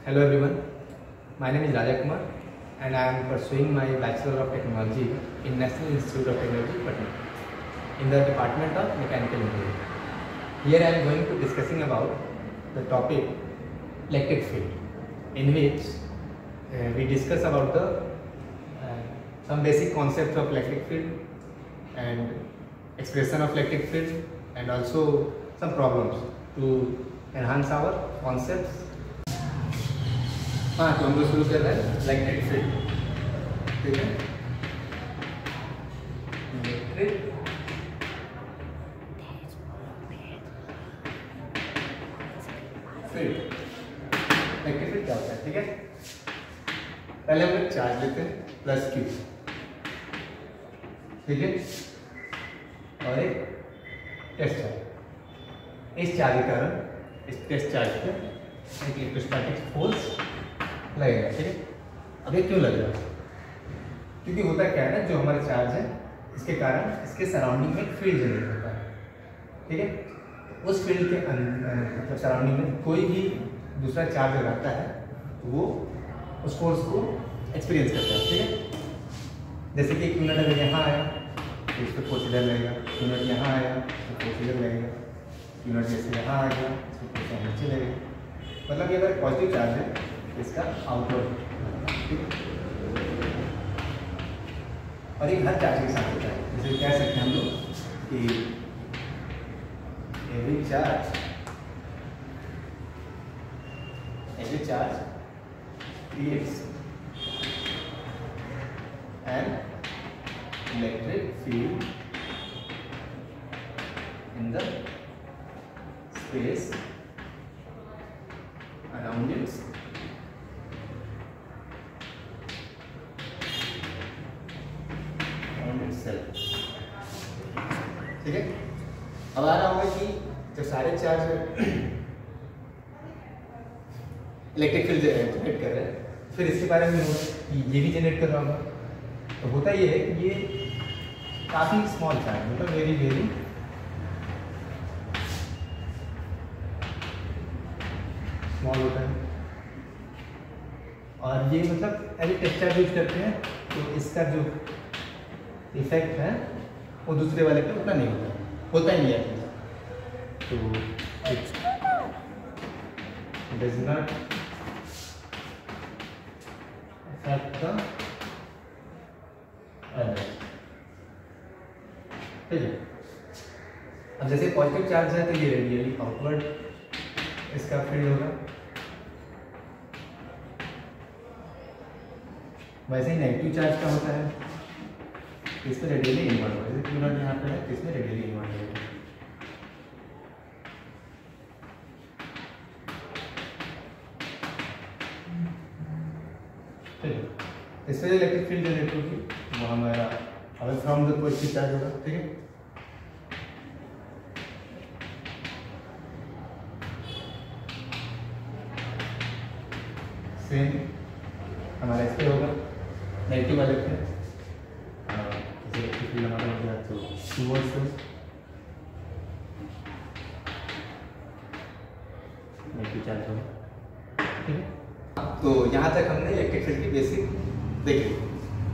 Hello everyone, my name is Raja Kumar and I am pursuing my Bachelor of Technology in National Institute of Technology, Patna, in the Department of Mechanical Engineering. Here I am going to discussing about the topic electric field, in which we discuss about the some basic concepts of electric field and expression of electric field and also some problems to enhance our concepts. हाँ, तो हम लोग शुरू कर रहे हैं electric field, ठीक है। इलेक्ट्रिक फील्ड क्या होता है, ठीक है। पहले हम लोग चार्ज लेते हैं प्लस क्यू, ठीक है, और एक टेस्ट चार्ज। इस चार्ज के कारण इस टेस्ट चार्ज पे एक इलेक्ट्रोस्टैटिक फोर्स लगेगा, ठीक है। अब ये क्यों लग रहा है? क्योंकि होता क्या है ना, जो हमारा चार्ज है इसके कारण इसके सराउंडिंग में फील्ड जनरेट होता है, ठीक है। उस फील्ड के मतलब सराउंडिंग में कोई भी दूसरा चार्ज लगाता है तो वो उस फोर्स को एक्सपीरियंस करता है, ठीक है। जैसे कि एक यूनिट अगर यहाँ आया तो इस पर फोर्स इधर लगेगा, यूनिट यहाँ आया तो फोर्स इधर लगेगा, यूनिट जैसे यहाँ आ गया तो फोर्स नीचे लगेगा। मतलब ये अगर पॉजिटिव चार्ज है इसका आउटवर्ड, ठीक है। और एक हर चार्ज के साथ होता है, जैसे कह सकते हैं हम लोग कि every charge creates an electric field in the space around its self, ठीक है। अब आ रहा होगा कि जब सारे चार्ज इलेक्ट्रिक फील्ड जनरेट कर रहे हैं, फिर इसके बारे में ये भी जनरेट कर रहा होगा। तो होता ये है कि ये काफ़ी स्मॉल चार्ज, मतलब वेरी वेरी स्मॉल होता है, और ये मतलब as a test charge use करते हैं तो इसका जो इफेक्ट है वो दूसरे वाले पे उतना नहीं होता ही है। तो it does not affect the other, ठीक है। अब जैसे पॉजिटिव चार्ज है तो ये रेडियली आउटवर्ड इसका फील्ड होगा, वैसे ही नेगेटिव चार्ज का होता है, इसमें रेडियली इनवर्ट होगा। जैसे q0 यहाँ पे है तो इसमें रेडियली इनवर्ट होगा, ठीक है। इससे इलेक्ट्रिक फील्ड जनरेट होगी वो हमारा away from the positive charge होगा, ठीक है। सेम हमारा इस पे होगा नेगेटिव वाले पे, हमारा हो गया तो टूवर्ड्स नेगेटिव चार्ज होगा, ठीक है। तो यहाँ तक हमने इलेक्ट्रिक फील्ड की बेसिक देखी।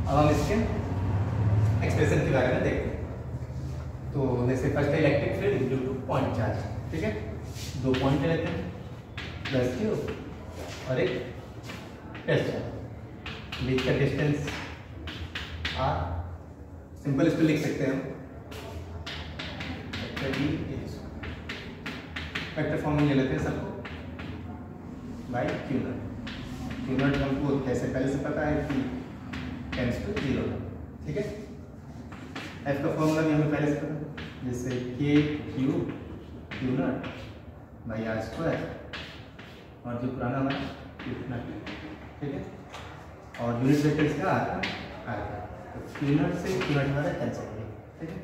अब हम इसके एक्सप्रेशन के बारे में देखते हैं। तो जैसे फर्स्ट है electric field due two point charge, ठीक है। दो पॉइंट लेते हैं प्लस क्यू और एक टेस्ट चार्ज, बीच का डिस्टेंस आर, सिंपल इसको लिख सकते हैं हम वेक्टर फॉर्म में ले लेते हैं सबको बाई क्यू नॉट हमको कैसे पहले से पता है कि टेंस टू 0, ठीक है। एफ का फॉर्मूला भी हमें पहले से पता है, जैसे के q not by r square, और जो पुराना हमारा कितना, ठीक है। और यूनिट वेक्टर इसका आर का, क्यू नॉट से क्यू नॉट हमारा कैंसिल हो गया, ठीक है।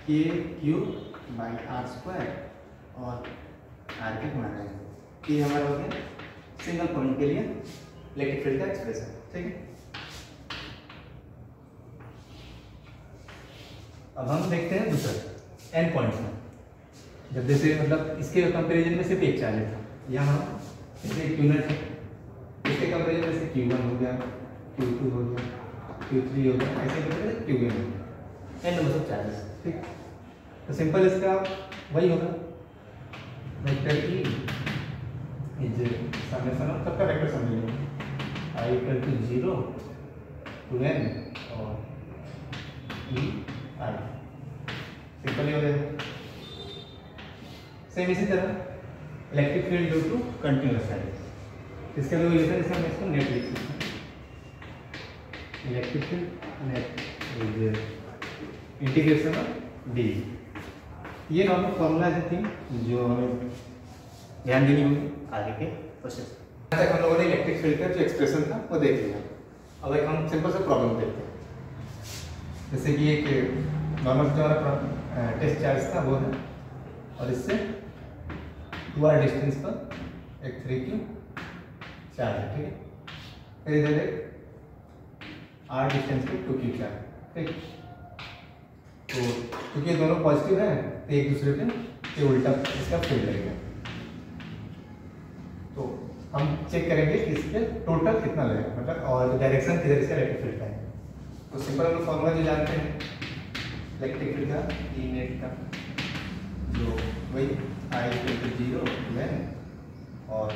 के क्यू बाई आर स्क्वायर और आर के हमारा ये हमारा हो गया सिंगल पॉइंट के लिए इलेक्ट्रिक फील्ड का एक्सप्रेशन, ठीक है। अब हम देखते हैं दूसरा एन पॉइंट्स में, जब जैसे मतलब इसके कंपेरिजन में सिर्फ एक चार्ज था, यहाँ जैसे क्यूनेट है, इसके कंपेरिजन जैसे Q1 हो गया, Q2 हो गया, Q3 हो गया, ऐसे करके Qn n number of charges. ठीक, तो सिंपल इसका वही होगा, vector E is summation of सबका वेक्टर समझ लीजिए, I equal to 0 to n और E I, सिंपल ही हो गया। सेम इसी तरह electric field due to continuous charges, इसके लिए ये था, इसमें मैं इसको नेट लिख सकता हूँ, electric field net is integration of D. ये नॉर्मल फॉर्मूला थी जो हमें ध्यान देनी होगी आगे के प्रोसेस। आज तक हम लोगों ने इलेक्ट्रिक फील्ड का जो एक्सप्रेशन था वो देख लिया। अब एक हम सिंपल सा प्रॉब्लम देखते हैं, जैसे कि एक नॉर्मल जो हमारा टेस्ट चार्ज था वो है, और इससे 2r डिस्टेंस पर एक 3q चार्ज है। ठीक है, फिर इधर एक r डिस्टेंस पे 2q चार्ज। ठीक, तो क्योंकि ये दोनों पॉजिटिव है तो एक दूसरे पे ये उल्टा इसका फील्ड लगेगा। तो हम चेक करेंगे कि इसके टोटल कितना लगेगा, मतलब और डायरेक्शन किधर इसका इलेक्ट्रिक फील्ड का है। तो सिंपल हम लोग फॉर्मूला जो जानते हैं इलेक्ट्रिक फील्ड का, ई नेट का, जो वही I equal to 0 to n और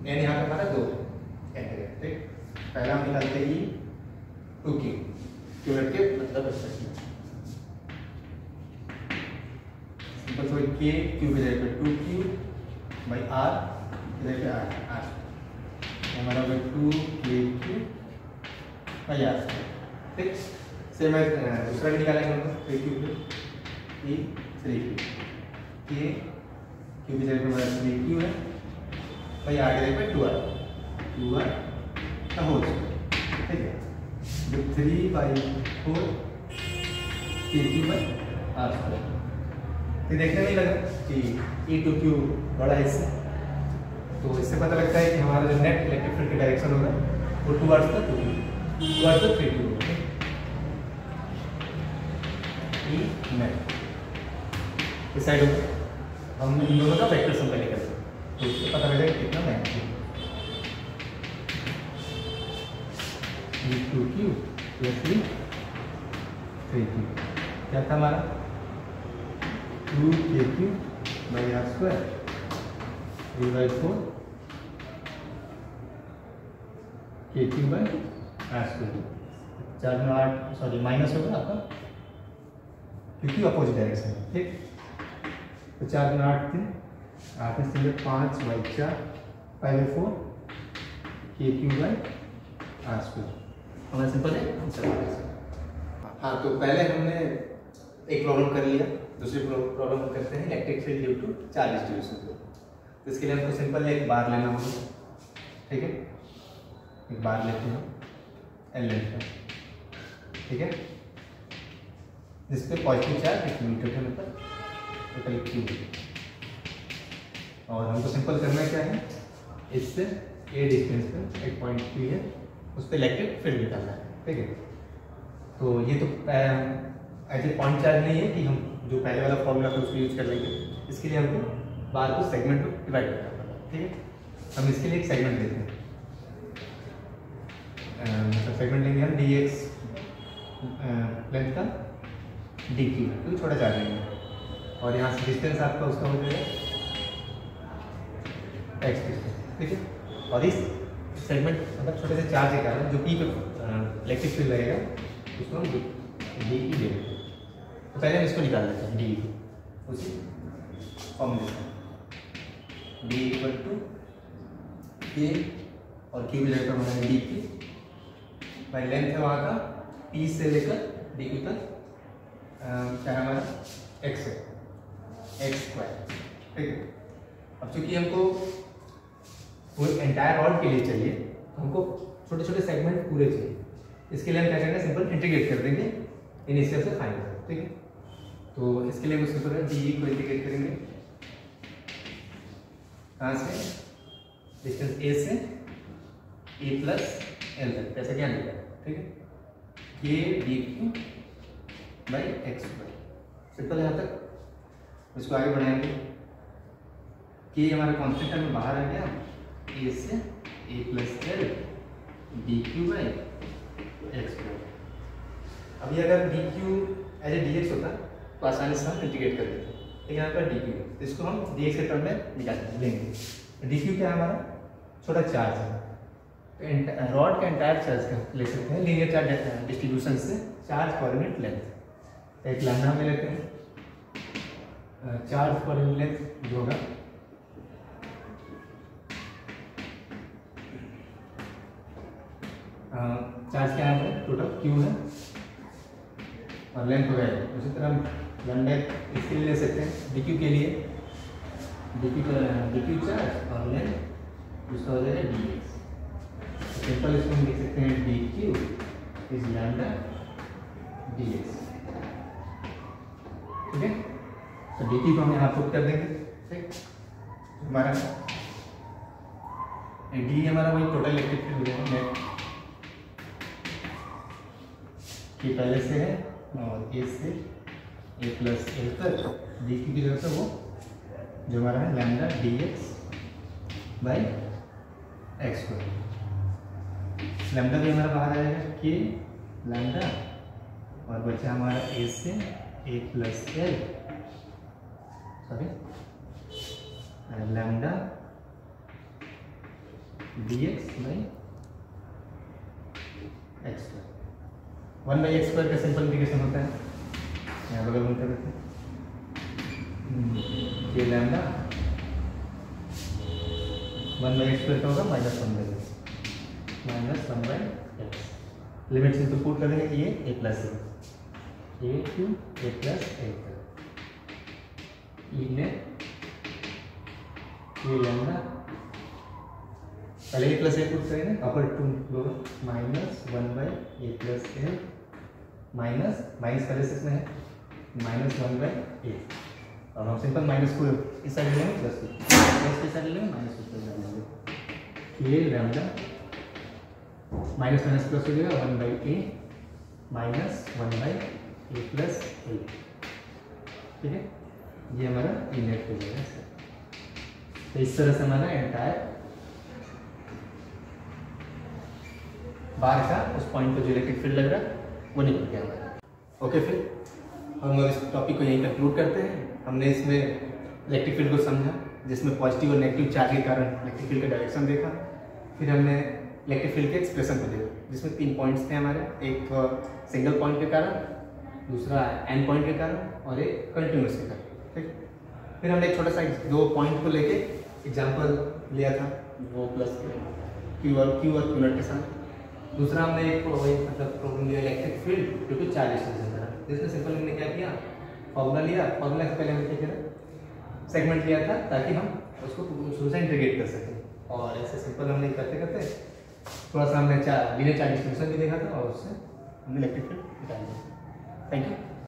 n यहाँ पे हमारा 2 है। ठीक, पहला हम निकालते हैं 2q, क्यूनेट के मतलब सिंपल सो k q की जगह पे 2q बाई r की जगह पे r हमारा होगा 2kq बाई r। ठीक, सेम है दूसरा भी निकालेंगे हम लोग 3q पे E 3q, k q की जगह पे हमारा 3q है भाई, आगे जगह पे 2r का होल स्क्वायर। ठीक है, जो 3/4 kq बाई r स्क्वायर। ये देखने में लगा कि E2q बड़ा है इससे, तो इससे पता लगता है कि हमारा जो नेट इलेक्ट्रिक फील्ड की डायरेक्शन होगा वो 2r का 3q होगा। E नेट इस साइड होगा, हम इन दोनों का वेक्टर सम पहले करते हैं, तो इससे पता लगेगा कितना मैग्नीट्यूड। E2q प्लस 3q क्या था हमारा 2kq by r square 3/4 kq by r square. 4 में 8 सॉरी माइनस होगा आपका क्योंकि अपोजिट डायरेक्शन है। ठीक, तो 4 में 8 थे, 8 में से 5/4 5/4 kq बाई r स्क्वायर। हमारा सिंपल है। हाँ, तो पहले हमने एक प्रॉब्लम कर लिया, दूसरी प्रॉब्लम हम करते हैं electric field due to charge distribution को। तो इसके लिए हमको सिंपल एक बार लेना होगा। ठीक है, एक बार लेते हैं एल लेंथ का। ठीक है, जिसपे पॉजिटिव चार्ज एक मीटर के मतलब टोटल क्यू, और हमको सिंपल करना क्या है, इससे ए डिस्टेंस पे एक पॉइंट P है, उस पर इलेक्ट्रिक फील्ड निकालना है। ठीक है, तो ये तो ऐसे पॉइंट चार्ज नहीं है कि हम जो पहले वाला फॉर्मूला था उसको यूज कर लेंगे। इसके लिए हमको बार को सेगमेंट में डिवाइड करना पड़ेगा। ठीक है, हम इसके लिए एक सेगमेंट लेते हैं, मतलब सेगमेंट लेंगे हम dx लेंथ का dq, तो छोटा चार्ज लेंगे, और यहाँ से डिस्टेंस आपका उसका हो जाएगा x डिस्टेंस। ठीक है, और इस सेगमेंट मतलब छोटे से चार्ज के कारण जो p पे इलेक्ट्रिक फील्ड लगेगा उसको हम डी की ले लेते हैं। तो पहले हम इसको निकाल लेते हैं डी को, उसी फॉर्मूले डी इक्वल टू के और क्यू की जगह पर हमारा डी की बाई लेंथ है वहाँ का पी से लेकर डी क्यू तक क्या है हमारा एक्स है, एक्स स्क्वायर। ठीक है, अब चूंकि हमको पूरे एंटायर रॉड के लिए चाहिए, हमको छोटे छोटे सेगमेंट पूरे चाहिए, इसके लिए हम क्या करेंगे, सिंपल इंटीग्रेट कर देंगे इनिशियल से फाइनल तक। ठीक है, तो इसके लिए हम उसके ऊपर डी को इंटीग्रेट करेंगे कहाँ से, डिस्टेंस ए से ए प्लस एल तक, कैसे क्या लिखा है। ठीक है, के D Q by X square. Simple यहाँ तक, इसको आगे बढ़ाएंगे के हमारा कॉन्स्टेंट में बाहर आ गया, ए से A plus L D Q by X square. अभी अगर D Q as A D X होता तो आसानी से हम इंटीग्रेट कर देते, तो यहाँ पर डी क्यू तो इसको हम डी एक्स के टर्म में निकाल लेंगे। डी क्यू क्या है हमारा छोटा चार्ज है, तो रॉड का एंटायर चार्ज का ले सकते हैं लीनियर चार्ज डिस्ट्रीब्यूशन से चार्ज पर यूनिट लेंथ। एक लैम्डा में लेते हैं, चार्ज पर यूनिट लेंथ जो होगा चार्ज क्या है टोटल क्यू है और लेंथ वगैरह। उसी तरह लैम्डा इसके लिए ले सकते हैं डी क्यू के लिए, डी क्यू चार्ज और लेंथ उसका हो जाएगा डी एक्स। सिंपल इसको हम लिख सकते हैं D Q is lambda D x. ठीक है, तो डी क्यू को हम यहाँ पुट कर देंगे। ठीक, हमारा डी हमारा वही टोटल इलेक्ट्रिक फील्ड है नेट कि पहले से है और ए से ए प्लस एल तक डी क्यू की जगह से वो जो हमारा है lambda D X by X square. Lambda भी हमारा बाहर आएगा के लैम्डा और बचा हमारा ए से A plus L sorry lambda D X by X square. 1 by X square का सिंपल इंटीग्रेशन होता है, यहाँ बगल में कर देते हैं के लैम्डा 1 बाई एक्स स्क्वायर का होगा -1 by X -1 by X. Limit से तो पुट कर देंगे ये A plus A to A plus A ई ने ये लैम्डा पहले ए प्लस ए पुट करेंगे upper to -1 by A plus A minus पहले से इसमें है -1 बाई ए और हम सिंपल माइनस को इस साइड लेंगे प्लस के साइड लेंगे माइनस को लेंगे ये लैम्डा माइनस प्लस हो जाएगा 1 by A -1 by A plus A. ठीक है, ये हमारा इनेट हो जाएगा। तो इस तरह से हमारा एंटायर बाहर का उस पॉइंट पर जो इलेक्ट्रिक फील्ड लग रहा है वो निकल गया हमारा। ओके, फिर हम इस टॉपिक को यहीं कंक्लूड करते हैं। हमने इसमें इलेक्ट्रिक फील्ड को समझा जिसमें पॉजिटिव और नेगेटिव चार्ज के कारण इलेक्ट्रिक फील्ड का डायरेक्शन देखा। फिर हमने इलेक्ट्रिक फील्ड के एक्सप्रेशन को देखा जिसमें 3 पॉइंट्स थे हमारे, एक सिंगल पॉइंट के कारण, दूसरा एन पॉइंट के कारण और एक कंटिन्यूस के कारण। ठीक, फिर हमने एक छोटा सा 2 पॉइंट को लेके एग्जाम्पल लिया था वो प्लस क्यू और क्यू नॉट के साथ। दूसरा हमने एक वही मतलब प्रॉब्लम लिया इलेक्ट्रिक फील्ड जो कि चार्ज डिस्ट्रीब्यूशन का, जिसमें सिंपल हमने क्या किया फॉर्मूला लिया, फॉर्मूला से पहले हमने क्या किया सेगमेंट लिया था ताकि हम उसको शुरू से इंटीग्रेट कर सकें। और ऐसे सिंपल हमने करते करते थोड़ा सा हमने लीनियर चार्ज डिस्ट्रीब्यूशन भी देखा था और उससे हमने इलेक्ट्रिक फील्ड निकाल दिया। Thank you.